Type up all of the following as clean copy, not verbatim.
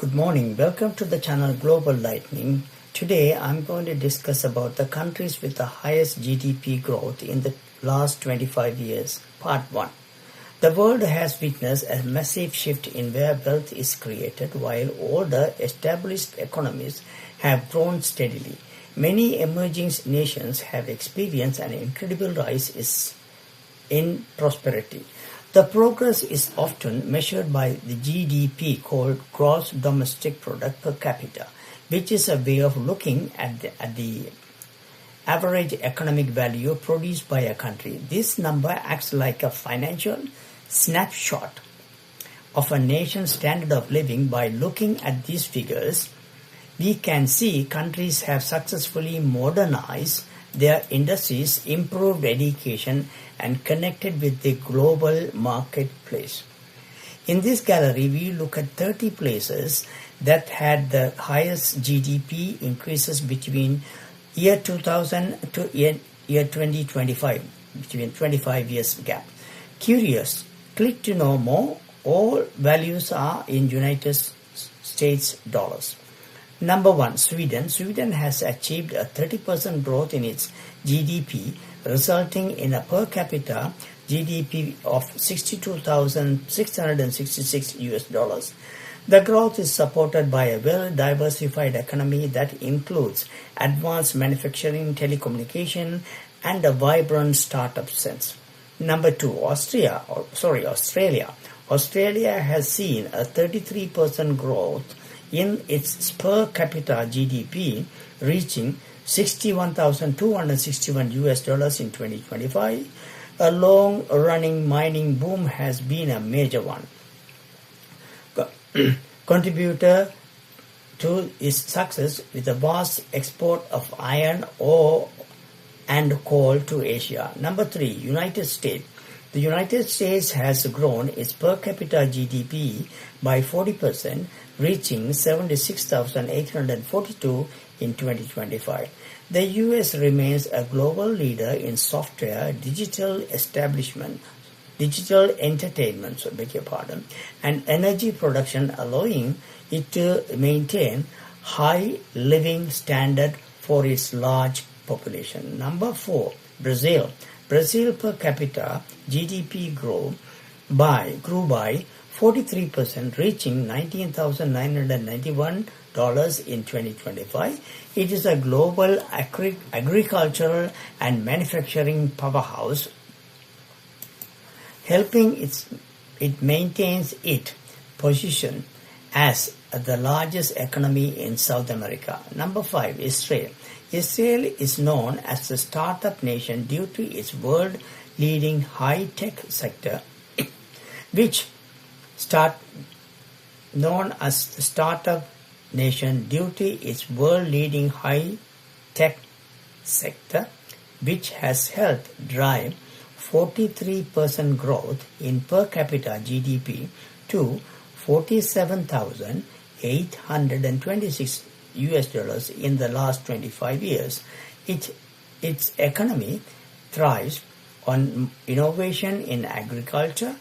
Good morning. Welcome to the channel Global Lightning. Today I'm going to discuss about the countries with the highest GDP growth in the last 25 years. Part 1. The world has witnessed a massive shift in where wealth is created while older established economies have grown steadily. Many emerging nations have experienced an incredible rise in prosperity. The progress is often measured by the GDP, called Gross Domestic Product per capita, which is a way of looking at the average economic value produced by a country. This number acts like a financial snapshot of a nation's standard of living. By looking at these figures, we can see countries have successfully modernized their industries, improved education, and connected with the global marketplace. In this gallery, we look at 30 places that had the highest GDP increases between year 2000 to year 2025, between 25 years gap. Curious? Click to know more. All values are in United States dollars. Number 1, Sweden. Sweden has achieved a 30% growth in its GDP, resulting in a per capita GDP of $62,666. The growth is supported by a well-diversified economy that includes advanced manufacturing, telecommunication, and a vibrant startup sense. Number 2, Australia. Australia has seen a 33% growth in its per capita GDP, reaching $61,261 in 2025. A long-running mining boom has been a major one. Contributor to its success with a vast export of iron ore and coal to Asia. Number 3, United States. The United States has grown its per capita GDP by 40%, reaching $76,842 in 2025. The US remains a global leader in software, digital entertainment, and energy production, allowing it to maintain high living standard for its large population. Number 4, Brazil. Brazil per capita GDP grew by 43%, reaching $19,991 in 2025. It is a global agricultural and manufacturing powerhouse, helping it maintains its position as the largest economy in South America. Number 5, Israel. Israel is known as the startup nation due to its world-leading high-tech sector, which has helped drive 43% growth in per capita GDP to $47,826 in the last 25 years. Its economy thrives on innovation in agriculture,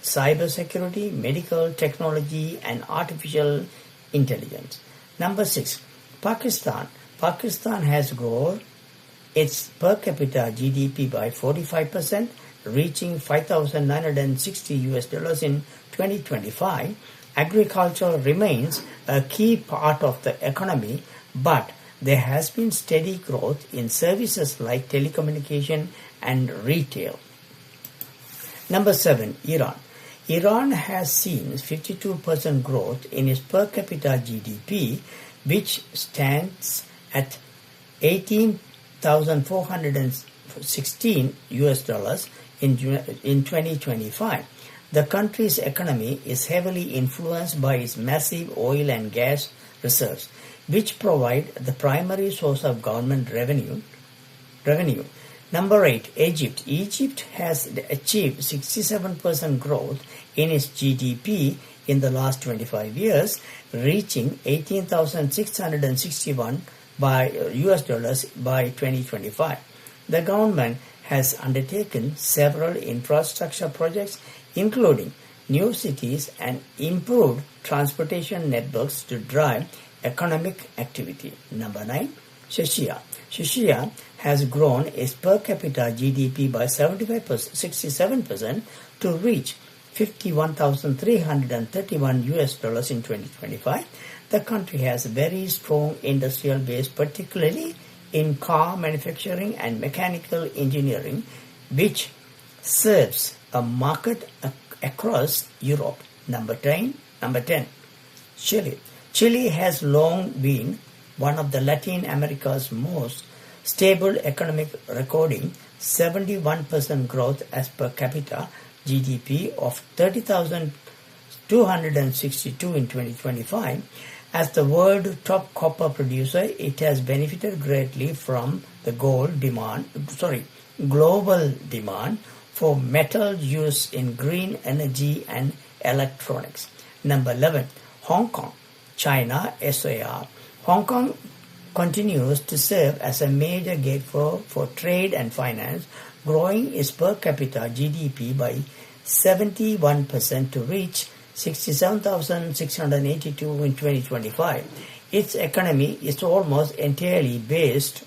cybersecurity, medical technology, and artificial intelligence. Number 6, Pakistan. Pakistan has grown its per capita GDP by 45%, reaching $5,960 in 2025. Agriculture remains a key part of the economy, but there has been steady growth in services like telecommunication and retail. Number 7, Iran. Iran has seen 52% growth in its per capita GDP, which stands at $18,416 in 2025. The country's economy is heavily influenced by its massive oil and gas reserves, which provide the primary source of government revenue. Number 8, Egypt. Egypt has achieved 67% growth in its GDP in the last 25 years, reaching $18,661 by 2025. The government has undertaken several infrastructure projects, including new cities, and improved transportation networks to drive economic activity. Number 9, Czechia. Czechia has grown its per capita GDP by 67% to reach $51,331 in 2025. The country has a very strong industrial base, particularly in car manufacturing and mechanical engineering, which serves a market across Europe. Number 10, Chile. Chile has long been one of the Latin America's most stable economic, recording 71% growth as per capita GDP of 30,262 in 2025. As the world top copper producer, it has benefited greatly from the global demand for metal used in green energy and electronics. Number 11, Hong Kong. China, SAR. Hong Kong continues to serve as a major gateway for trade and finance, growing its per capita GDP by 71% to reach 67,682 in 2025. Its economy is almost entirely based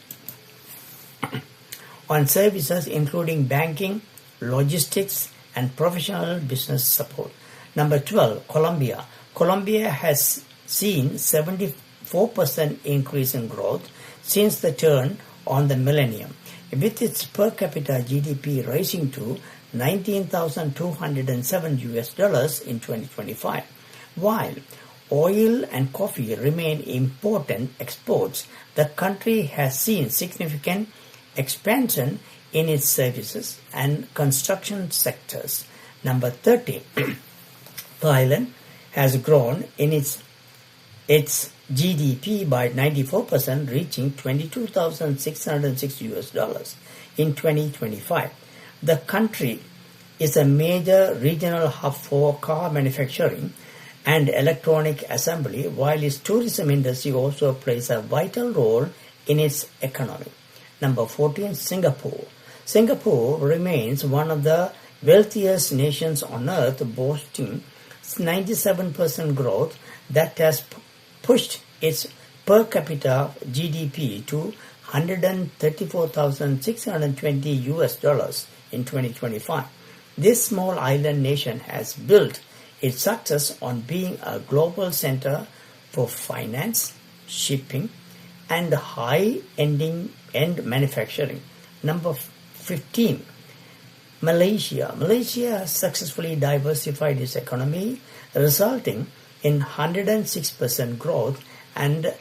on services including banking, logistics, and professional business support. Number 12, Colombia. Colombia has seen 74% increase in growth since the turn on the millennium, with its per capita GDP rising to $19,207 in 2025. While oil and coffee remain important exports, the country has seen significant expansion in its services and construction sectors. Number 13, Thailand has grown in its GDP by 94%, reaching $22,606 in 2025. The country is a major regional hub for car manufacturing and electronic assembly, while its tourism industry also plays a vital role in its economy. Number 14, Singapore. Singapore remains one of the wealthiest nations on earth, boasting 97% growth that has pushed its per capita GDP to $134,620 in 2025. This small island nation has built its success on being a global center for finance, shipping, and high-end manufacturing. Number 15, Malaysia. Malaysia has successfully diversified its economy, resulting in 106% growth and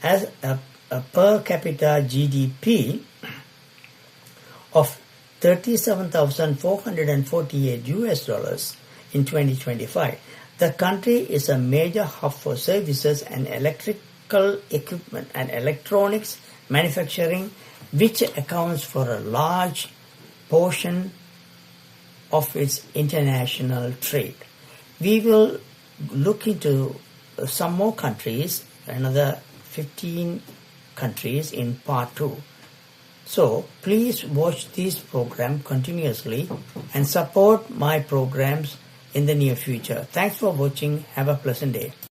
as a per capita GDP of $37,448 in 2025. The country is a major hub for services and electrical equipment and electronics manufacturing, which accounts for a large portion of its international trade. We will look into some more countries, another 15 countries in part 2. So please watch this program continuously and support my programs in the near future. Thanks for watching. Have a pleasant day.